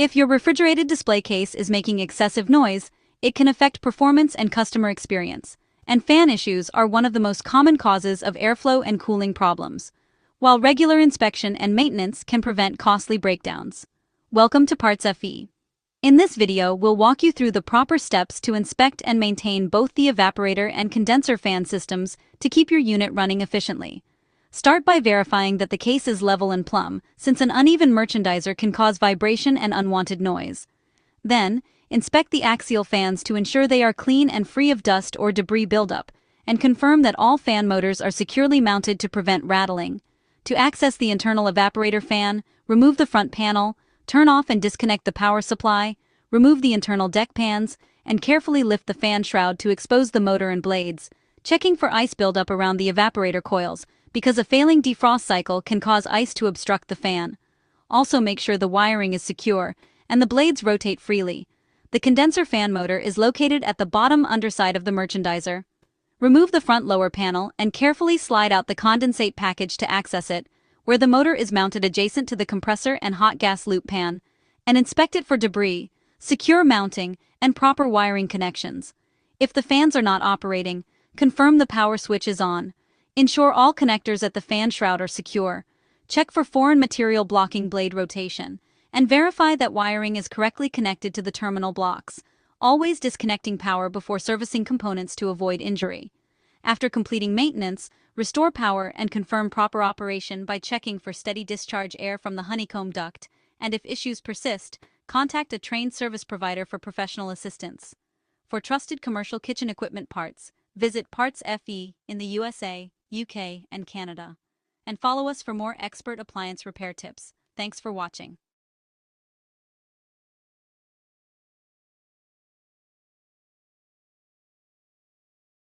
If your refrigerated display case is making excessive noise, it can affect performance and customer experience, and fan issues are one of the most common causes of airflow and cooling problems, while regular inspection and maintenance can prevent costly breakdowns. Welcome to PartsFe. In this video, we'll walk you through the proper steps to inspect and maintain both the evaporator and condenser fan systems to keep your unit running efficiently. Start by verifying that the case is level and plumb, since an uneven merchandiser can cause vibration and unwanted noise. Then, inspect the axial fans to ensure they are clean and free of dust or debris buildup, and confirm that all fan motors are securely mounted to prevent rattling. To access the internal evaporator fan, remove the front panel, turn off and disconnect the power supply, remove the internal deck pans, and carefully lift the fan shroud to expose the motor and blades, checking for ice buildup around the evaporator coils, because a failing defrost cycle can cause ice to obstruct the fan. Also make sure the wiring is secure and the blades rotate freely. The condenser fan motor is located at the bottom underside of the merchandiser. Remove the front lower panel and carefully slide out the condensate package to access it, where the motor is mounted adjacent to the compressor and hot gas loop pan, and inspect it for debris, secure mounting, and proper wiring connections. If the fans are not operating, confirm the power switch is on. Ensure all connectors at the fan shroud are secure. Check for foreign material blocking blade rotation, and verify that wiring is correctly connected to the terminal blocks, always disconnecting power before servicing components to avoid injury. After completing maintenance, restore power and confirm proper operation by checking for steady discharge air from the honeycomb duct, and if issues persist, contact a trained service provider for professional assistance. For trusted commercial kitchen equipment parts, visit PartsFe in the USA, UK, and Canada. And follow us for more expert appliance repair tips. Thanks for watching.